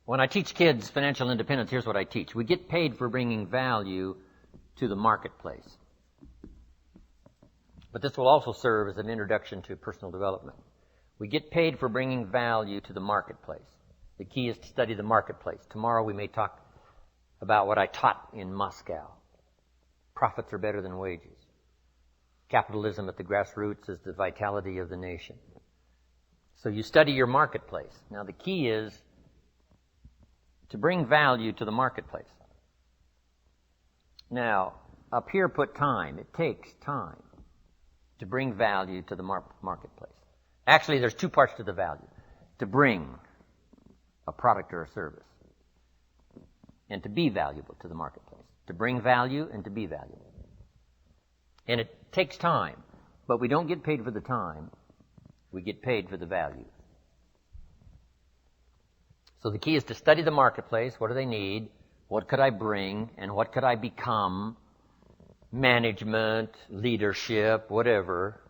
When I teach kids financial independence, here's what I teach. We get paid for bringing value to the marketplace. But this will also serve as an introduction to personal development. We get paid for bringing value to the marketplace. The key is to study the marketplace. Tomorrow we may talk about what I taught in Moscow. Profits are better than wages. Capitalism at the grassroots is the vitality of the nation. So you study your marketplace. Now the key is to bring value to the marketplace. Now, up here put time. It takes time to bring value to the marketplace. Actually, there's two parts to the value. To bring a product or a service and to be valuable to the marketplace. To bring value and to be valuable. And it takes time, but we don't get paid for the time. We get paid for the value. So the key is to study the marketplace. What do they need? What could I bring? And what could I become? Management, leadership, whatever.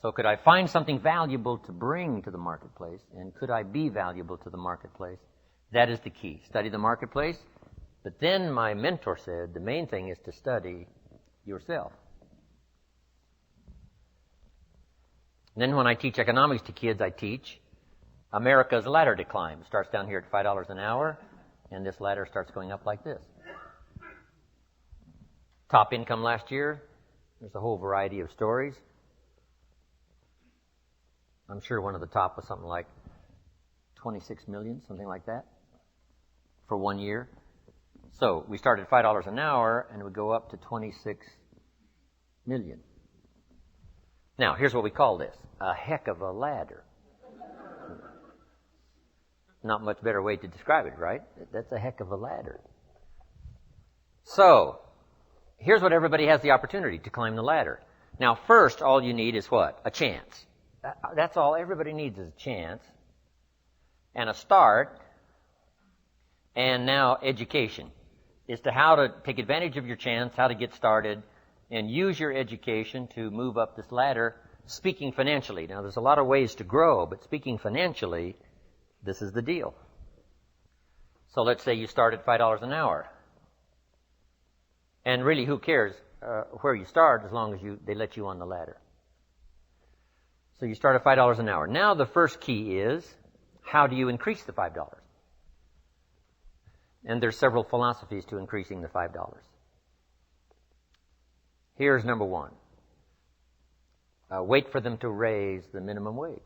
So could I find something valuable to bring to the marketplace? And could I be valuable to the marketplace? That is the key. Study the marketplace. But then my mentor said the main thing is to study yourself. And then when I teach economics to kids, I teach America's ladder to climb. It starts down here at $5 an hour, and this ladder starts going up like this. Top income last year, there's a whole variety of stories. I'm sure one of the top was something like 26 million, something like that, for 1 year. So we started at $5 an hour, and it would go up to 26 million. Now, here's what we call this. A heck of a ladder. Not much better way to describe it, right? That's a heck of a ladder. So, here's what everybody has the opportunity to climb the ladder. Now, first, all you need is what? A chance. That's all everybody needs is a chance and a start, and now education as to how to take advantage of your chance, how to get started, and use your education to move up this ladder, speaking financially. Now, there's a lot of ways to grow, but speaking financially, this is the deal. So let's say you start at $5 an hour. And really, who cares where you start as long as they let you on the ladder. So you start at $5 an hour. Now the first key is, how do you increase the $5? And there's several philosophies to increasing the $5. Here's number one. Wait for them to raise the minimum wage.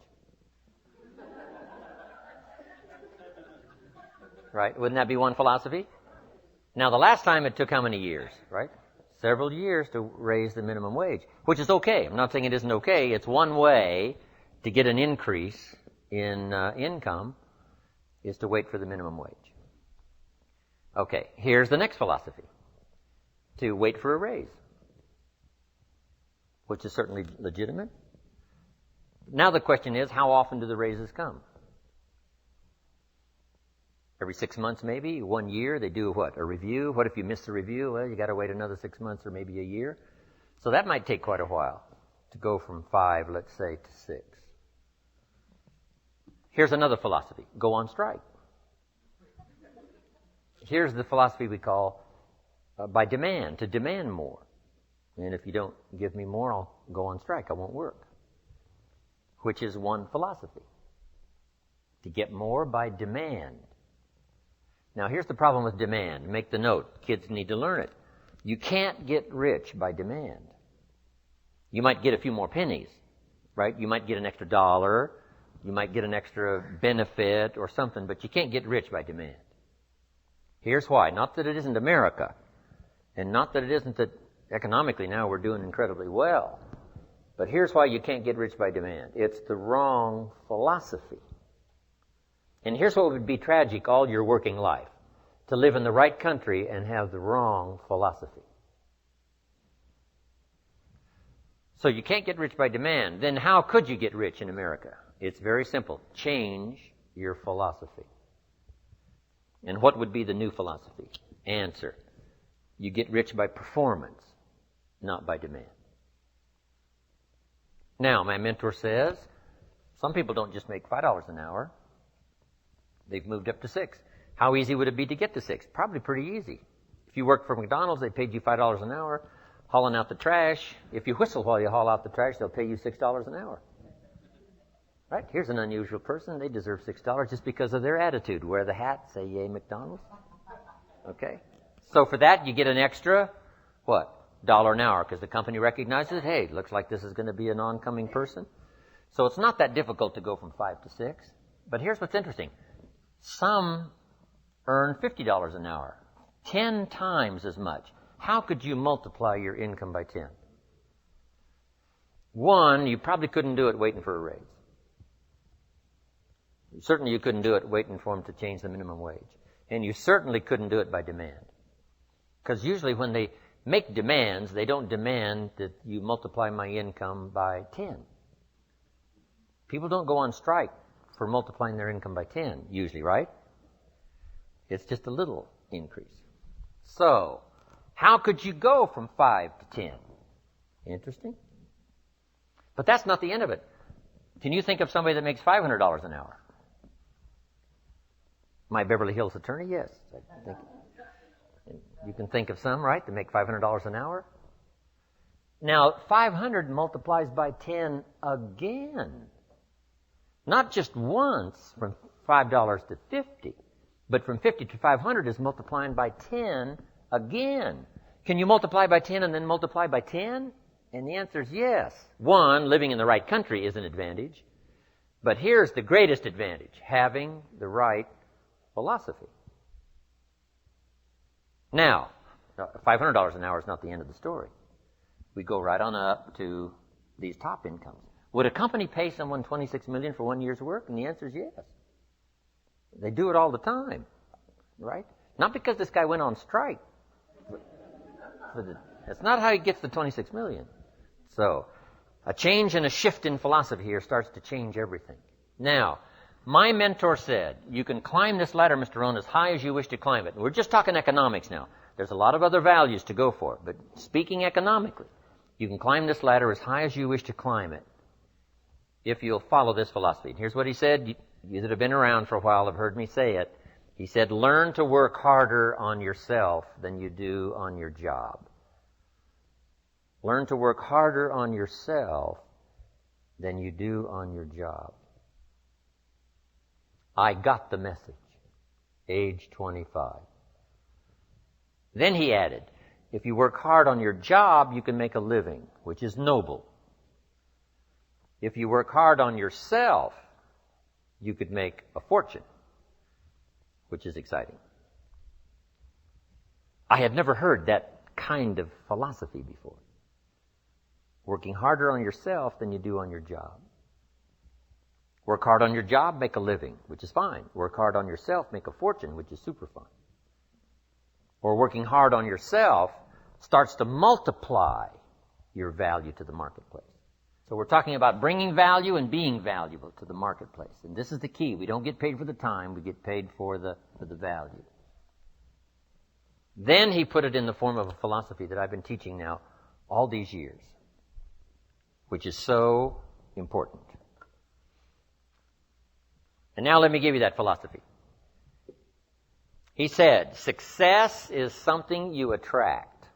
Right? Wouldn't that be one philosophy? Now, the last time it took how many years, right? Several years to raise the minimum wage, which is okay. I'm not saying it isn't okay. It's one way to get an increase in income is to wait for the minimum wage. Okay, here's the next philosophy. To wait for a raise, which is certainly legitimate. Now the question is, how often do the raises come? Every 6 months, maybe 1 year. They do what? A review. What if you miss the review? Well, you got to wait another 6 months or maybe a year. So that might take quite a while to go from 5, let's say, to 6. Here's another philosophy. Go on strike. Here's the philosophy we call by demand, to demand more. And if you don't give me more, I'll go on strike. I won't work. Which is one philosophy. To get more by demand. Now, here's the problem with demand. Make the note. Kids need to learn it. You can't get rich by demand. You might get a few more pennies, right? You might get an extra $1. You might get an extra benefit or something, but you can't get rich by demand. Here's why. Not that it isn't America, and not that it isn't that economically now we're doing incredibly well, but here's why you can't get rich by demand. It's the wrong philosophy. And here's what would be tragic all your working life. To live in the right country and have the wrong philosophy. So you can't get rich by demand. Then how could you get rich in America? It's very simple. Change your philosophy. And what would be the new philosophy? Answer. You get rich by performance, not by demand. Now, my mentor says, some people don't just make $5 an hour. They've moved up to 6. How easy would it be to get to 6? Probably pretty easy. If you worked for McDonald's, they paid you $5 an hour, hauling out the trash. If you whistle while you haul out the trash, they'll pay you $6 an hour. Right? Here's an unusual person. They deserve $6 just because of their attitude. Wear the hat, say yay McDonald's. Okay? So for that, you get an extra, what? $1 an hour, because the company recognizes, hey, looks like this is going to be an oncoming person. So it's not that difficult to go from 5 to 6. But here's what's interesting. Some earn $50 an hour, 10 times as much. How could you multiply your income by 10? One, you probably couldn't do it waiting for a raise. Certainly you couldn't do it waiting for them to change the minimum wage. And you certainly couldn't do it by demand. Because usually when they make demands, they don't demand that you multiply my income by 10. People don't go on strike for multiplying their income by 10, usually, right? It's just a little increase. So, how could you go from 5 to 10? Interesting. But that's not the end of it. Can you think of somebody that makes $500 an hour? My Beverly Hills attorney, yes. I think you can think of some, right, that make $500 an hour. Now, 500 multiplies by 10 again. Not just once from $5 to 50, but from 50 to 500 is multiplying by 10 again. Can you multiply by 10 and then multiply by 10? And the answer is yes. One, living in the right country is an advantage. But here's the greatest advantage, having the right philosophy. Now, $500 an hour is not the end of the story. We go right on up to these top incomes. Would a company pay someone $26 million for 1 year's work? And the answer is yes. They do it all the time, right? Not because this guy went on strike. That's not how he gets the $26 million. So, a change and a shift in philosophy here starts to change everything. Now, my mentor said, you can climb this ladder, Mr. Rohn, as high as you wish to climb it. And we're just talking economics now. There's a lot of other values to go for. But speaking economically, you can climb this ladder as high as you wish to climb it if you'll follow this philosophy. And here's what he said. You that have been around for a while have heard me say it. He said, learn to work harder on yourself than you do on your job. Learn to work harder on yourself than you do on your job. I got the message, age 25. Then he added, if you work hard on your job, you can make a living, which is noble. If you work hard on yourself, you could make a fortune, which is exciting. I had never heard that kind of philosophy before. Working harder on yourself than you do on your job. Work hard on your job, make a living, which is fine. Work hard on yourself, make a fortune, which is super fine. Or working hard on yourself starts to multiply your value to the marketplace. So we're talking about bringing value and being valuable to the marketplace. And this is the key. We don't get paid for the time. We get paid for the value. Then he put it in the form of a philosophy that I've been teaching now all these years, which is so important. And now let me give you that philosophy. He said, success is something you attract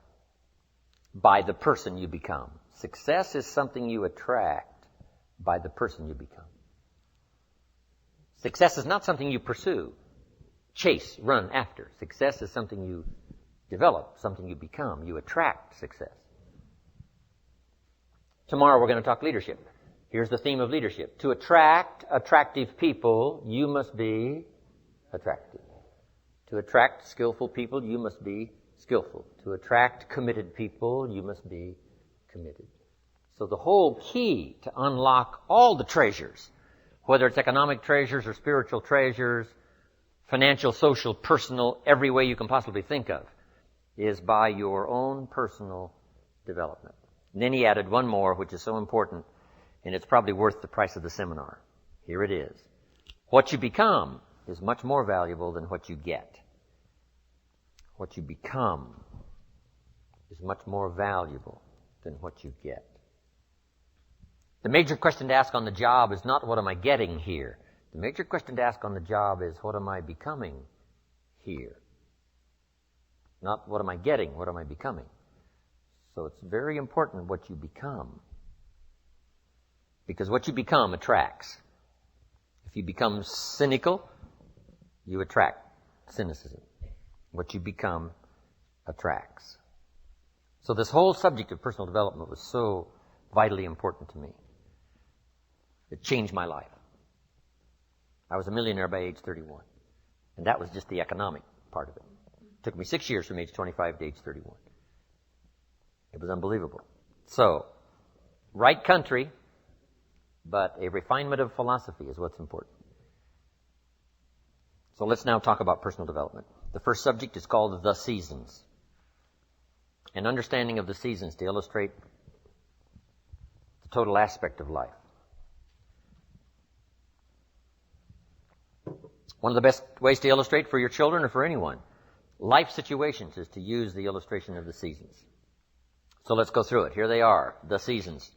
by the person you become. Success is something you attract by the person you become. Success is not something you pursue, chase, run after. Success is something you develop, something you become. You attract success. Tomorrow we're going to talk leadership. Here's the theme of leadership. To attract attractive people, you must be attractive. To attract skillful people, you must be skillful. To attract committed people, you must be committed. So the whole key to unlock all the treasures, whether it's economic treasures or spiritual treasures, financial, social, personal, every way you can possibly think of, is by your own personal development. And then he added one more, which is so important, and it's probably worth the price of the seminar. Here it is. What you become is much more valuable than what you get. What you become is much more valuable than what you get. The major question to ask on the job is not what am I getting here? The major question to ask on the job is, what am I becoming here? Not what am I getting, what am I becoming? So it's very important what you become. Because what you become attracts. If you become cynical, you attract cynicism. What you become attracts. So this whole subject of personal development was so vitally important to me. It changed my life. I was a millionaire by age 31. And that was just the economic part of it. It took me 6 years from age 25 to age 31. It was unbelievable. So, right country, but a refinement of philosophy is what's important. So let's now talk about personal development. The first subject is called the seasons. An understanding of the seasons to illustrate the total aspect of life. One of the best ways to illustrate for your children or for anyone life situations is to use the illustration of the seasons. So let's go through it. Here they are, the seasons.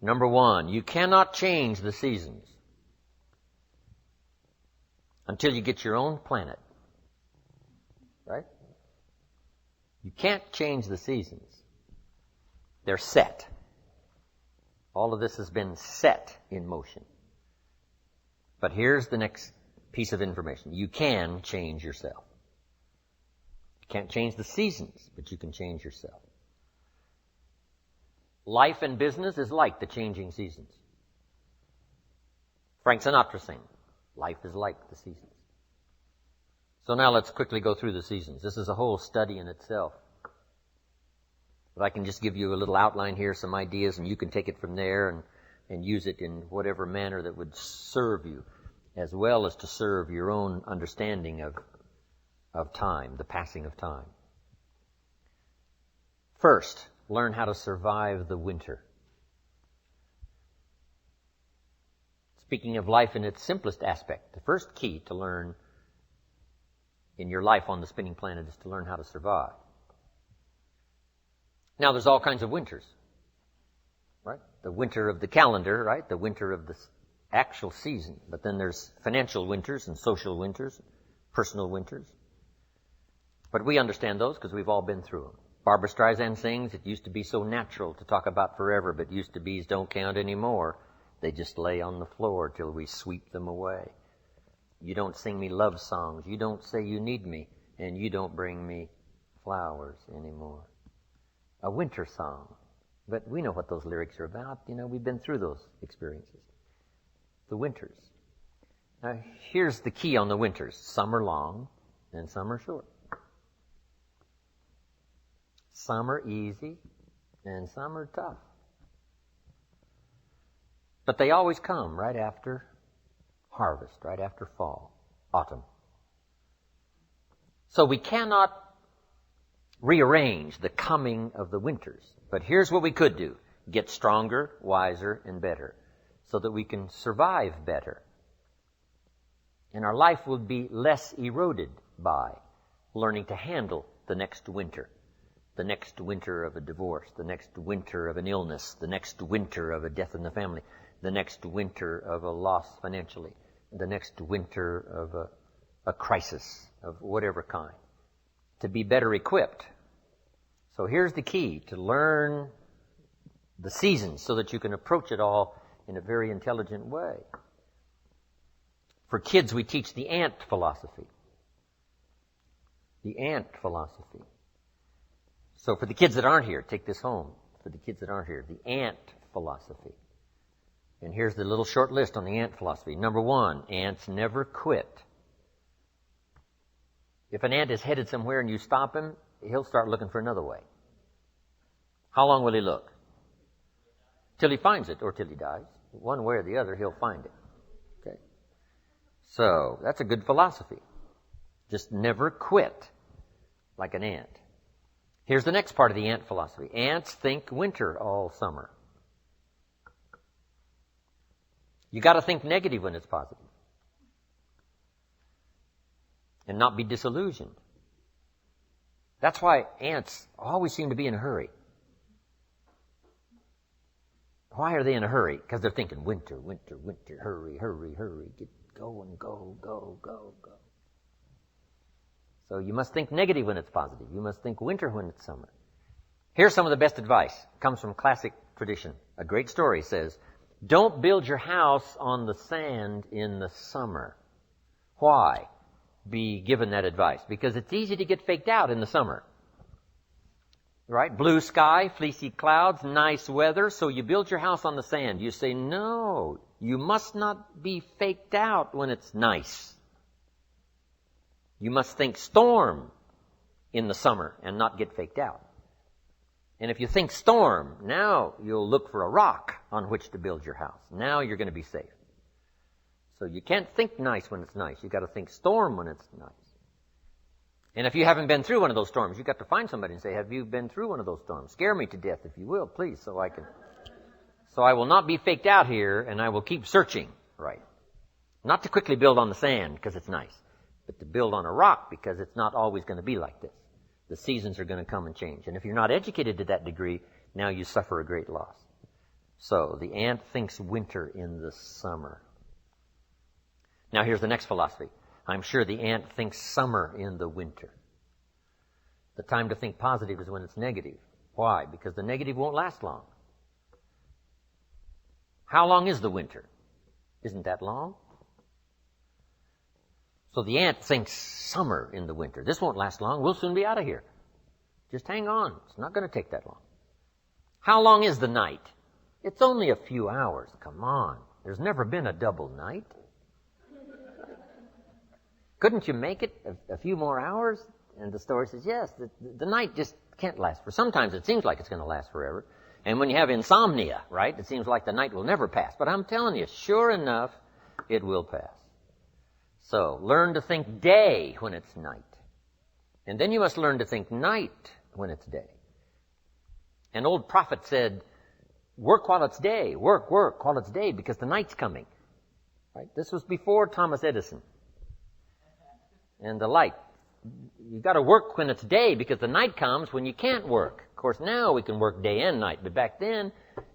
Number 1, you cannot change the seasons until you get your own planet. Right? You can't change the seasons. They're set. All of this has been set in motion. But here's the next piece of information. You can change yourself. You can't change the seasons, but you can change yourself. Life and business is like the changing seasons. Frank Sinatra sang, life is like the seasons. So now let's quickly go through the seasons. This is a whole study in itself. But I can just give you a little outline here, some ideas, and you can take it from there and use it in whatever manner that would serve you, as well as to serve your own understanding of time, the passing of time. First, learn how to survive the winter. Speaking of life in its simplest aspect, the first key to learn in your life on the spinning planet is to learn how to survive. Now, there's all kinds of winters, right? The winter of the calendar, right? The winter of the actual season. But then there's financial winters and social winters, personal winters. But we understand those because we've all been through them. Barbra Streisand sings, it used to be so natural to talk about forever, but used to be's don't count anymore. They just lay on the floor till we sweep them away. You don't sing me love songs. You don't say you need me. And you don't bring me flowers anymore. A winter song. But we know what those lyrics are about. You know, we've been through those experiences. The winters. Now, here's the key on the winters. Some are long and some are short. Some are easy and some are tough. But they always come right after harvest, right after fall, autumn. So we cannot rearrange the coming of the winters. But here's what we could do. Get stronger, wiser, and better so that we can survive better. And our life will be less eroded by learning to handle the next winter. The next winter of a divorce, the next winter of an illness, the next winter of a death in the family, the next winter of a loss financially, the next winter of a crisis of whatever kind, to be better equipped. So here's the key, to learn the seasons so that you can approach it all in a very intelligent way. For kids, we teach the ant philosophy. The ant philosophy. So for the kids that aren't here, take this home. For the kids that aren't here, the ant philosophy. And here's the little short list on the ant philosophy. Number 1, ants never quit. If an ant is headed somewhere and you stop him, he'll start looking for another way. How long will he look? Till he finds it or till he dies. One way or the other, he'll find it. Okay. So that's a good philosophy. Just never quit like an ant. Here's the next part of the ant philosophy. Ants think winter all summer. You got to think negative when it's positive. And not be disillusioned. That's why ants always seem to be in a hurry. Why are they in a hurry? Because they're thinking winter, winter, winter, hurry, hurry, hurry. go and go, go, go, go. So you must think negative when it's positive. You must think winter when it's summer. Here's some of the best advice. It comes from classic tradition. A great story says, don't build your house on the sand in the summer. Why be given that advice? Because it's easy to get faked out in the summer. Right? Blue sky, fleecy clouds, nice weather, so you build your house on the sand. You say, no, you must not be faked out when it's nice. You must think storm in the summer and not get faked out. And if you think storm, now you'll look for a rock on which to build your house. Now you're going to be safe. So you can't think nice when it's nice. You've got to think storm when it's nice. And if you haven't been through one of those storms, you've got to find somebody and say, have you been through one of those storms? Scare me to death, if you will, please, so I will not be faked out here, and I will keep searching, right? Not to quickly build on the sand because it's nice, but to build on a rock because it's not always going to be like this. The seasons are going to come and change. And if you're not educated to that degree, now you suffer a great loss. So the ant thinks winter in the summer. Now here's the next philosophy. I'm sure the ant thinks summer in the winter. The time to think positive is when it's negative. Why? Because the negative won't last long. How long is the winter? Isn't that long? So the ant thinks summer in the winter. This won't last long. We'll soon be out of here. Just hang on. It's not going to take that long. How long is the night? It's only a few hours. Come on. There's never been a double night. Couldn't you make it a few more hours? And the story says, yes, the night just can't last. For sometimes it seems like it's going to last forever. And when you have insomnia, right, it seems like the night will never pass. But I'm telling you, sure enough, it will pass. So, learn to think day when it's night. And then you must learn to think night when it's day. An old prophet said, work while it's day. Work while it's day because the night's coming. Right? This was before Thomas Edison and the light. You got to work when it's day because the night comes when you can't work. Of course, now we can work day and night, but back then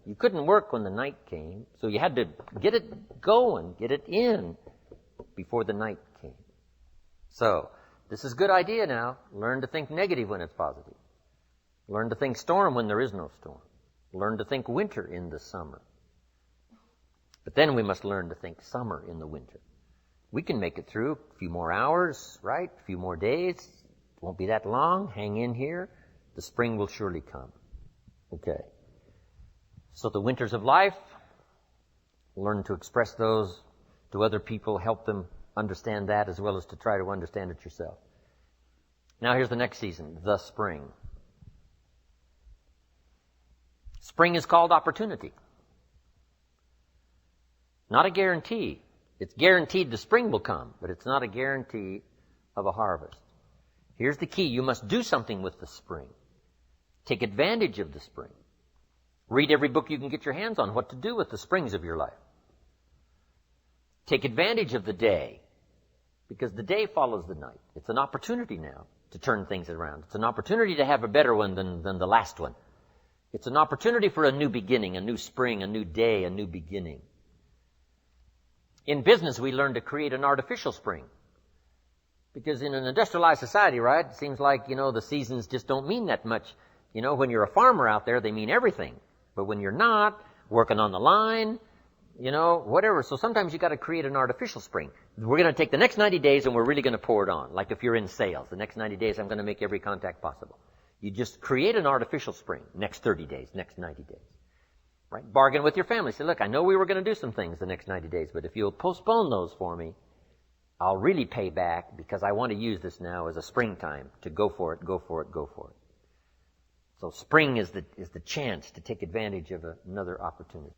you couldn't work when the night came. So you had to get it going, get it in before the night came. So, this is a good idea now. Learn to think negative when it's positive. Learn to think storm when there is no storm. Learn to think winter in the summer. But then we must learn to think summer in the winter. We can make it through a few more hours, right? A few more days. It won't be that long. Hang in here. The spring will surely come. Okay. So the winters of life, learn to express those to other people, help them understand that as well as to try to understand it yourself. Now here's the next season, the spring. Spring is called opportunity. Not a guarantee. It's guaranteed the spring will come, but it's not a guarantee of a harvest. Here's the key. You must do something with the spring. Take advantage of the spring. Read every book you can get your hands on what to do with the springs of your life. Take advantage of the day, because the day follows the night. It's an opportunity now to turn things around. It's an opportunity to have a better one than the last one. It's an opportunity for a new beginning, a new spring, a new day, a new beginning. In business, we learn to create an artificial spring. Because in an industrialized society, right, it seems like, the seasons just don't mean that much. When you're a farmer out there, they mean everything. But when you're not, working on the line, whatever. So sometimes you got to create an artificial spring. We're going to take the next 90 days and we're really going to pour it on. Like if you're in sales, the next 90 days I'm going to make every contact possible. You just create an artificial spring. Next 30 days, next 90 days. Right? Bargain with your family. Say, look, I know we were going to do some things the next 90 days, but if you'll postpone those for me, I'll really pay back because I want to use this now as a springtime to go for it, go for it, go for it. So spring is the chance to take advantage of another opportunity.